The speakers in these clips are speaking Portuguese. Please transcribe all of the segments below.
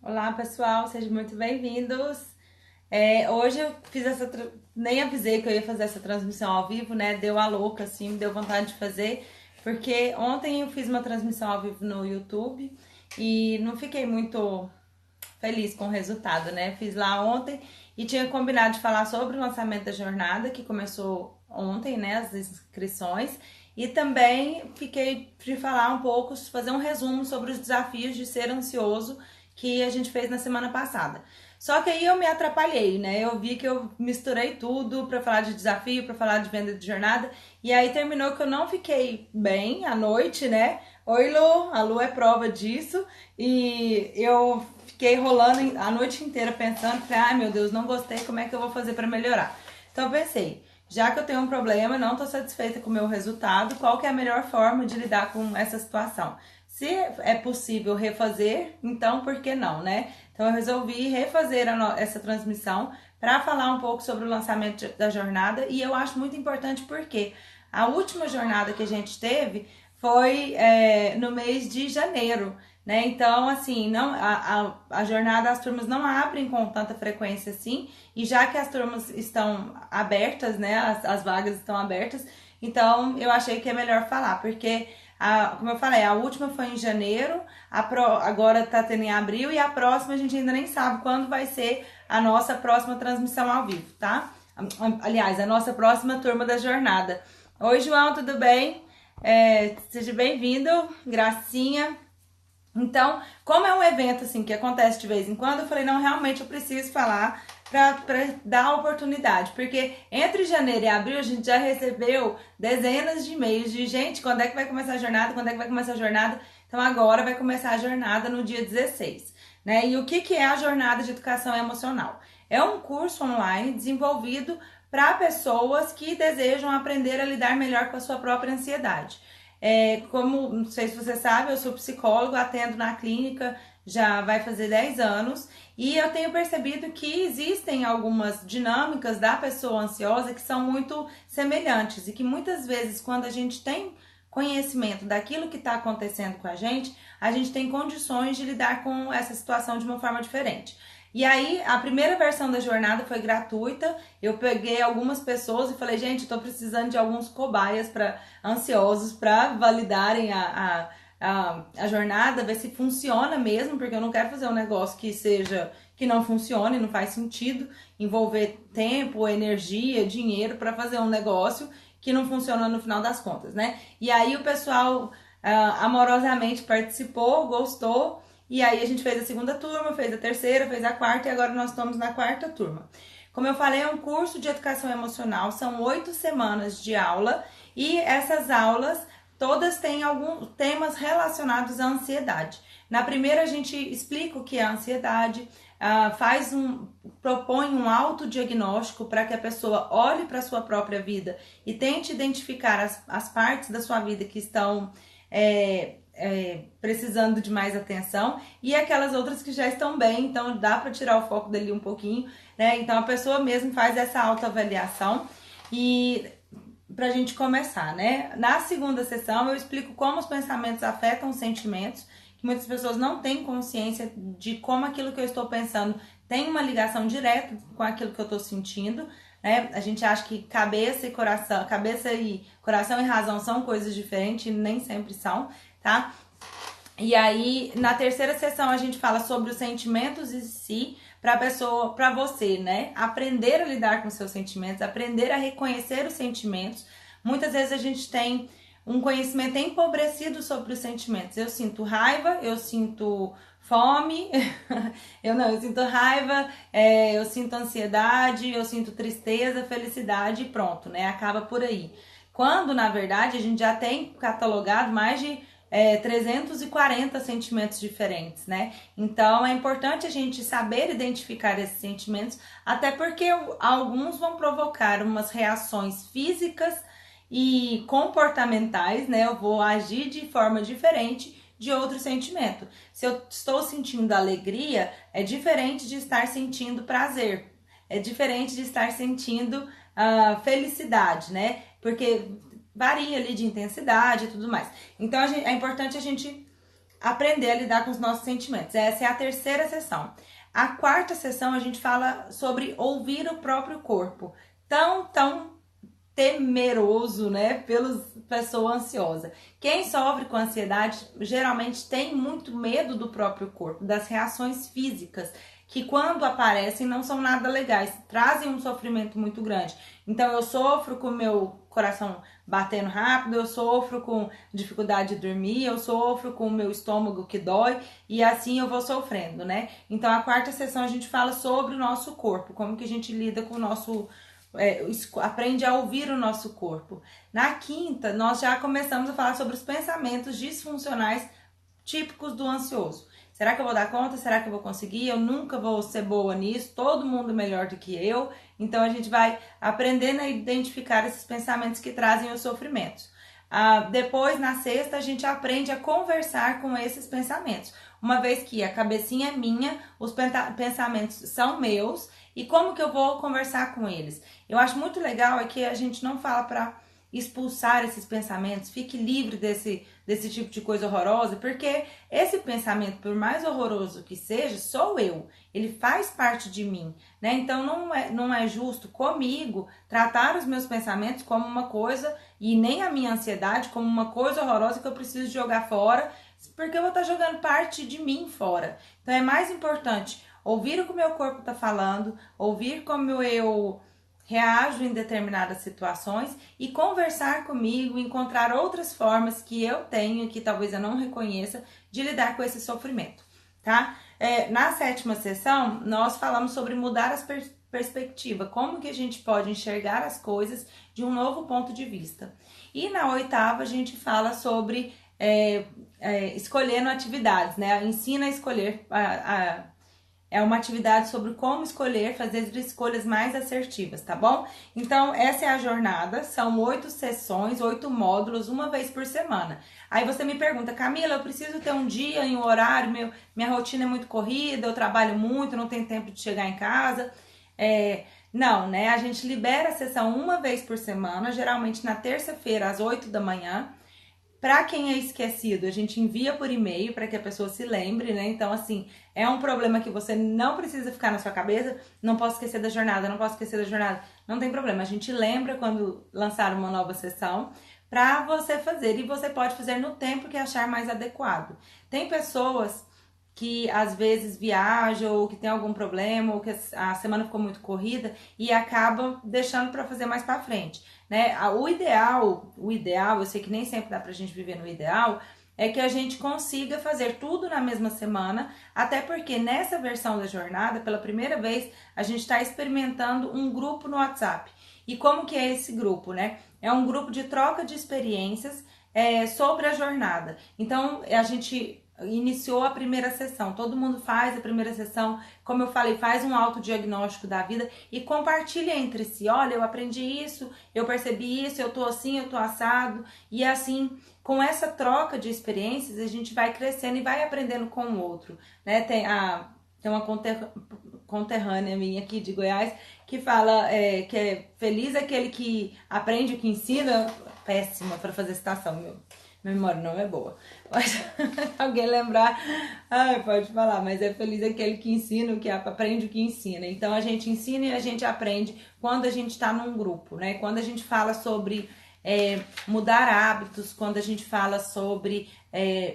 Olá, pessoal, sejam muito bem-vindos. Hoje eu fiz nem avisei que eu ia fazer essa transmissão ao vivo, né? Deu a louca, assim, me deu vontade de fazer, porque ontem eu fiz uma transmissão ao vivo no YouTube e não fiquei muito feliz com o resultado, né? Fiz lá ontem e tinha combinado de falar sobre o lançamento da jornada, que começou ontem, né? As inscrições. E também fiquei de falar um pouco, fazer um resumo sobre os desafios de ser ansioso que a gente fez na semana passada. Só que aí eu me atrapalhei, né? Eu vi que eu misturei tudo para falar de desafio, para falar de venda de jornada, e aí terminou que eu não fiquei bem à noite, né? Oi, Lu, a Lu é prova disso, e eu fiquei rolando a noite inteira pensando, falei, ai meu Deus, não gostei, como é que eu vou fazer para melhorar? Então eu pensei, já que eu tenho um problema, não estou satisfeita com o meu resultado, qual que é a melhor forma de lidar com essa situação? Se é possível refazer, então por que não, né? Então eu resolvi refazer essa transmissão para falar um pouco sobre o lançamento da jornada, e eu acho muito importante porque a última jornada que a gente teve foi no mês de janeiro, né? Então, assim, não, a jornada, as turmas não abrem com tanta frequência assim, e já que as turmas estão abertas, né? As vagas estão abertas, então eu achei que é melhor falar, porque como eu falei, a última foi em janeiro, agora tá tendo em abril, e a próxima a gente ainda nem sabe quando vai ser a nossa próxima transmissão ao vivo, tá? Aliás, a nossa próxima turma da jornada. Oi, João, tudo bem? Seja bem-vindo, Gracinha. Então, como é um evento assim que acontece de vez em quando, eu falei, não, realmente eu preciso falar para dar a oportunidade, porque entre janeiro e abril a gente já recebeu dezenas de e-mails de gente, quando é que vai começar a jornada, quando é que vai começar a jornada. Então agora vai começar a jornada no dia 16, né? E o que é a jornada de educação emocional? É um curso online desenvolvido para pessoas que desejam aprender a lidar melhor com a sua própria ansiedade. Como, não sei se você sabe, eu sou psicólogo, atendo na clínica, já vai fazer 10 anos, e eu tenho percebido que existem algumas dinâmicas da pessoa ansiosa que são muito semelhantes, e que muitas vezes, quando a gente tem conhecimento daquilo que está acontecendo com a gente tem condições de lidar com essa situação de uma forma diferente. E aí, a primeira versão da jornada foi gratuita. Eu peguei algumas pessoas e falei, gente, estou precisando de alguns cobaias ansiosos para validarem a jornada, ver se funciona mesmo, porque eu não quero fazer um negócio que não funcione, não faz sentido envolver tempo, energia, dinheiro para fazer um negócio que não funciona no final das contas, né? E aí o pessoal amorosamente participou, gostou. E aí a gente fez a segunda turma, fez a terceira, fez a quarta, e agora nós estamos na quarta turma. Como eu falei, é um curso de educação emocional, são 8 semanas de aula, e essas aulas todas têm alguns temas relacionados à ansiedade. Na primeira a gente explica o que é a ansiedade, propõe um autodiagnóstico para que a pessoa olhe para a sua própria vida e tente identificar as partes da sua vida que estão precisando de mais atenção, e aquelas outras que já estão bem, então dá para tirar o foco dali um pouquinho, né? Então a pessoa mesmo faz essa autoavaliação. E pra gente começar, né? Na segunda sessão eu explico como os pensamentos afetam os sentimentos, que muitas pessoas não têm consciência de como aquilo que eu estou pensando tem uma ligação direta com aquilo que eu estou sentindo, né? A gente acha que cabeça e coração e razão são coisas diferentes, e nem sempre são, tá? E aí, na terceira sessão, a gente fala sobre os sentimentos em si, para você, né? Aprender a lidar com seus sentimentos, aprender a reconhecer os sentimentos. Muitas vezes a gente tem um conhecimento empobrecido sobre os sentimentos. Eu sinto raiva, eu sinto fome, eu sinto raiva, eu sinto ansiedade, eu sinto tristeza, felicidade e pronto, né? Acaba por aí. Quando, na verdade, a gente já tem catalogado mais de 340 sentimentos diferentes, né? Então é importante a gente saber identificar esses sentimentos, até porque alguns vão provocar umas reações físicas e comportamentais, né? Eu vou agir de forma diferente de outro sentimento. Se eu estou sentindo alegria, é diferente de estar sentindo prazer, é diferente de estar sentindo felicidade, né? Porque varia ali de intensidade e tudo mais. Então é importante a gente aprender a lidar com os nossos sentimentos. Essa é a terceira sessão. A quarta sessão a gente fala sobre ouvir o próprio corpo. Tão temeroso, né, pela pessoa ansiosa. Quem sofre com ansiedade geralmente tem muito medo do próprio corpo, das reações físicas, que quando aparecem não são nada legais, trazem um sofrimento muito grande. Então eu sofro com o meu coração batendo rápido, eu sofro com dificuldade de dormir, eu sofro com o meu estômago que dói e assim eu vou sofrendo, né? Então a quarta sessão a gente fala sobre o nosso corpo, como que a gente lida com o nosso aprende a ouvir o nosso corpo. Na quinta, nós já começamos a falar sobre os pensamentos disfuncionais típicos do ansioso. Será que eu vou dar conta? Será que eu vou conseguir? Eu nunca vou ser boa nisso, todo mundo melhor do que eu. Então a gente vai aprendendo a identificar esses pensamentos que trazem os sofrimentos. Depois, na sexta, a gente aprende a conversar com esses pensamentos. Uma vez que a cabecinha é minha, os pensamentos são meus, e como que eu vou conversar com eles? Eu acho muito legal é que a gente não fala para expulsar esses pensamentos, fique livre desse tipo de coisa horrorosa, porque esse pensamento, por mais horroroso que seja, sou eu, ele faz parte de mim, né? Então não é justo comigo tratar os meus pensamentos como uma coisa, e nem a minha ansiedade como uma coisa horrorosa que eu preciso jogar fora, porque eu vou estar jogando parte de mim fora. Então é mais importante ouvir o que o meu corpo está falando, ouvir como eu reajo em determinadas situações e conversar comigo, encontrar outras formas que eu tenho e que talvez eu não reconheça de lidar com esse sofrimento, tá? Na sétima sessão, nós falamos sobre mudar as perspectiva, como que a gente pode enxergar as coisas de um novo ponto de vista. E na oitava, a gente fala sobre escolhendo atividades, né? Ensina a escolher é uma atividade sobre como escolher, fazer escolhas mais assertivas, tá bom? Então, essa é a jornada, são 8 sessões, 8 módulos, uma vez por semana. Aí você me pergunta, Camila, eu preciso ter um dia em um horário, minha rotina é muito corrida, eu trabalho muito, não tenho tempo de chegar em casa. Não, né? A gente libera a sessão uma vez por semana, geralmente na terça-feira, às 8 da manhã. Para quem é esquecido, a gente envia por e-mail para que a pessoa se lembre, né? Então, assim, é um problema que você não precisa ficar na sua cabeça. Não posso esquecer da jornada, não posso esquecer da jornada. Não tem problema, a gente lembra quando lançar uma nova sessão para você fazer. E você pode fazer no tempo que achar mais adequado. Tem pessoas que às vezes viajam ou que tem algum problema ou que a semana ficou muito corrida e acabam deixando para fazer mais para frente, né? O ideal, eu sei que nem sempre dá pra gente viver no ideal, é que a gente consiga fazer tudo na mesma semana, até porque nessa versão da jornada, pela primeira vez, a gente está experimentando um grupo no WhatsApp. E como que é esse grupo, né? É um grupo de troca de experiências sobre a jornada. Então, a gente iniciou a primeira sessão, todo mundo faz a primeira sessão, como eu falei, faz um autodiagnóstico da vida e compartilha entre si, olha, eu aprendi isso, eu percebi isso, eu tô assim, eu tô assado, e assim, com essa troca de experiências, a gente vai crescendo e vai aprendendo com o outro, né? Tem uma conterrânea minha aqui de Goiás que fala que é feliz aquele que aprende o que ensina, péssima para fazer citação, minha memória não é boa. Mas alguém lembrar, pode falar, mas é feliz aquele que ensina, o que aprende o que ensina. Então a gente ensina e a gente aprende quando a gente está num grupo, né? Quando a gente fala sobre mudar hábitos, quando a gente fala sobre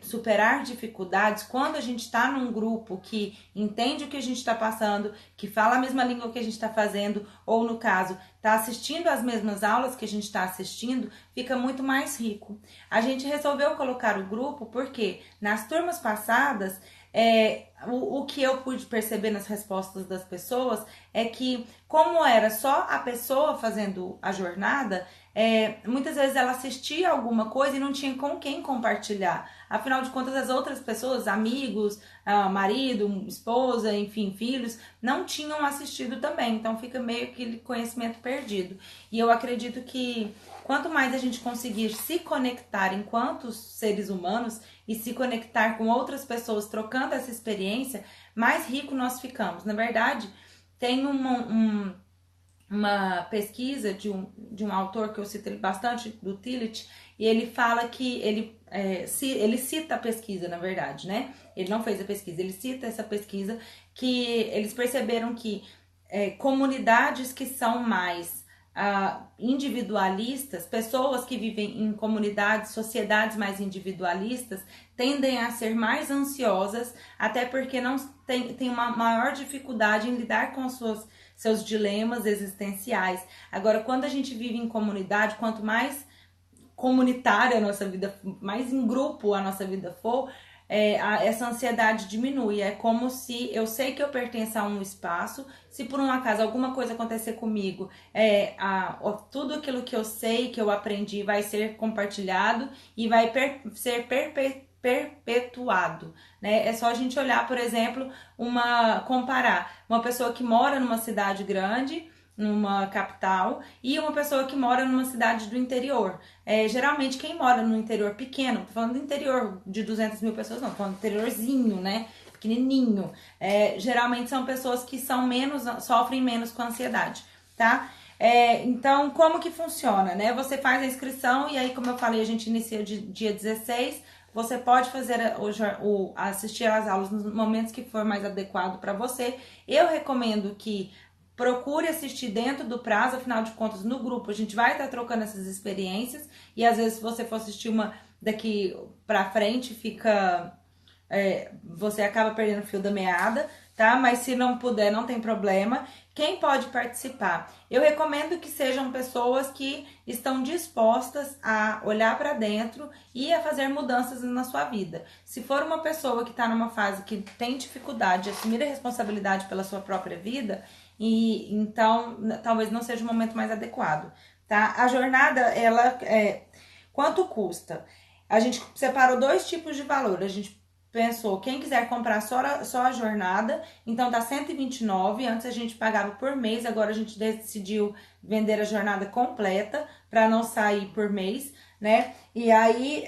superar dificuldades, quando a gente está num grupo que entende o que a gente está passando, que fala a mesma língua que a gente está fazendo, ou no caso, está assistindo as mesmas aulas que a gente está assistindo, fica muito mais rico. A gente resolveu colocar o grupo porque nas turmas passadas, o que eu pude perceber nas respostas das pessoas é que, como era só a pessoa fazendo a jornada, muitas vezes ela assistia alguma coisa e não tinha com quem compartilhar. Afinal de contas, as outras pessoas, amigos, marido, esposa, enfim, filhos, não tinham assistido também. Então fica meio que conhecimento perdido. E eu acredito que quanto mais a gente conseguir se conectar enquanto seres humanos e se conectar com outras pessoas trocando essa experiência, mais rico nós ficamos. Na verdade, tem uma pesquisa de um autor que eu cito ele bastante, do Tillich, e ele fala que ele cita a pesquisa, na verdade, né? Ele não fez a pesquisa, ele cita essa pesquisa que eles perceberam que comunidades que são mais individualistas, pessoas que vivem em comunidades, sociedades mais individualistas, tendem a ser mais ansiosas, até porque não tem uma maior dificuldade em lidar com seus dilemas existenciais. Agora, quando a gente vive em comunidade, quanto mais comunitária a nossa vida, mais em grupo a nossa vida for, essa ansiedade diminui. É como se eu sei que eu pertenço a um espaço, se por um acaso alguma coisa acontecer comigo, tudo aquilo que eu sei, que eu aprendi, vai ser compartilhado e vai ser perpetuado, né? É só a gente olhar, por exemplo, comparar uma pessoa que mora numa cidade grande, numa capital, e uma pessoa que mora numa cidade do interior. Geralmente quem mora no interior pequeno, tô falando do interior de 200 mil pessoas, não, tô falando do interiorzinho, né, pequenininho, geralmente são pessoas que sofrem menos com ansiedade, tá? Então, como que funciona, né? Você faz a inscrição e aí, como eu falei, a gente inicia dia 16, você pode fazer assistir às aulas nos momentos que for mais adequado para você. Eu recomendo que procure assistir dentro do prazo, afinal de contas, no grupo a gente vai estar trocando essas experiências e às vezes se você for assistir uma daqui pra frente, você acaba perdendo o fio da meada, tá? Mas se não puder, não tem problema. Quem pode participar? Eu recomendo que sejam pessoas que estão dispostas a olhar para dentro e a fazer mudanças na sua vida. Se for uma pessoa que está numa fase que tem dificuldade de assumir a responsabilidade pela sua própria vida, e então talvez não seja o momento mais adequado, tá? A jornada, quanto custa? A gente separou 2 tipos de valor. A gente pensou, quem quiser comprar só a jornada, então tá R$129, antes a gente pagava por mês, agora a gente decidiu vender a jornada completa para não sair por mês, né? E aí,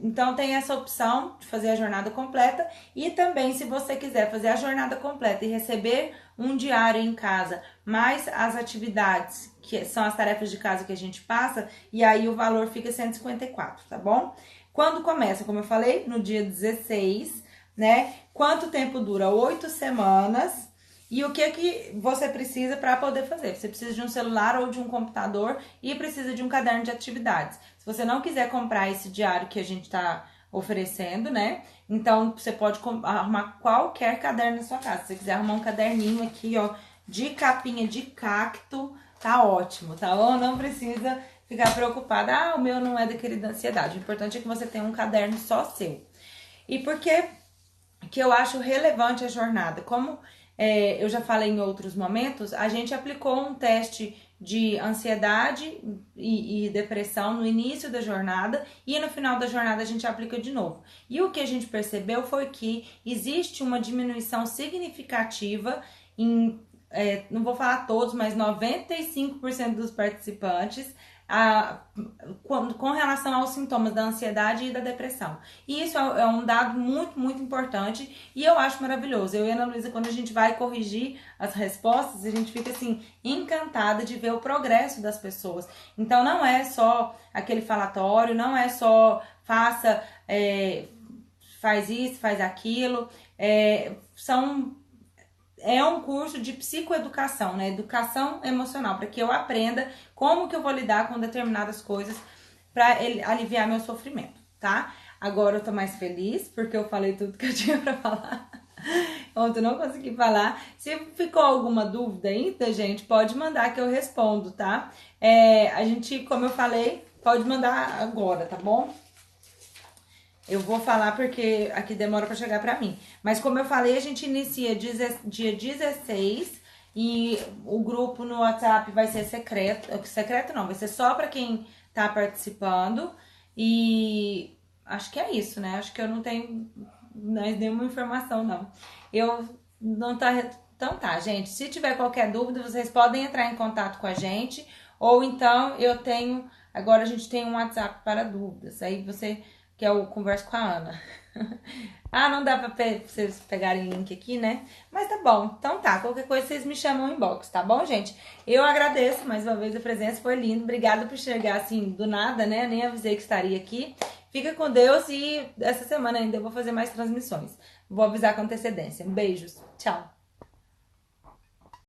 então tem essa opção de fazer a jornada completa e também se você quiser fazer a jornada completa e receber um diário em casa, mais as atividades, que são as tarefas de casa que a gente passa, e aí o valor fica R$154, tá bom? Quando começa, como eu falei, no dia 16, né? Quanto tempo dura? 8 semanas. E o que você precisa para poder fazer? Você precisa de um celular ou de um computador e precisa de um caderno de atividades. Se você não quiser comprar esse diário que a gente está oferecendo, né? Então, você pode arrumar qualquer caderno na sua casa. Se você quiser arrumar um caderninho aqui, ó, de capinha de cacto, tá ótimo, tá bom? Não precisa ficar preocupada, o meu não é daquele da ansiedade. O importante é que você tenha um caderno só seu. E por que eu acho relevante a jornada? Como eu já falei em outros momentos, a gente aplicou um teste de ansiedade e depressão no início da jornada e no final da jornada a gente aplica de novo. E o que a gente percebeu foi que existe uma diminuição significativa não vou falar todos, mas 95% dos participantes com relação aos sintomas da ansiedade e da depressão. E isso é um dado muito, muito importante e eu acho maravilhoso. Eu e a Ana Luísa, quando a gente vai corrigir as respostas, a gente fica assim, encantada de ver o progresso das pessoas. Então não é só aquele falatório, não é só faz isso, faz aquilo, é um curso de psicoeducação, né? Educação emocional, para que eu aprenda como que eu vou lidar com determinadas coisas para aliviar meu sofrimento, tá? Agora eu tô mais feliz porque eu falei tudo que eu tinha para falar. Ontem eu não consegui falar. Se ficou alguma dúvida ainda, gente, pode mandar que eu respondo, tá? A gente, como eu falei, pode mandar agora, tá bom? Eu vou falar porque aqui demora para chegar para mim. Mas como eu falei, a gente inicia dia 16 e o grupo no WhatsApp vai ser secreto. Secreto não, vai ser só para quem tá participando. E acho que é isso, né? Acho que eu não tenho mais nenhuma informação, não. Eu não tá... Então tá, gente. Se tiver qualquer dúvida, vocês podem entrar em contato com a gente. Ou então agora a gente tem um WhatsApp para dúvidas. Aí você... que é o Converso com a Ana. Não dá pra vocês pegarem link aqui, né? Mas tá bom. Então tá, qualquer coisa vocês me chamam no inbox, tá bom, gente? Eu agradeço mais uma vez a presença, foi lindo. Obrigada por chegar assim do nada, né? Nem avisei que estaria aqui. Fica com Deus e essa semana ainda eu vou fazer mais transmissões. Vou avisar com antecedência. Beijos. Tchau.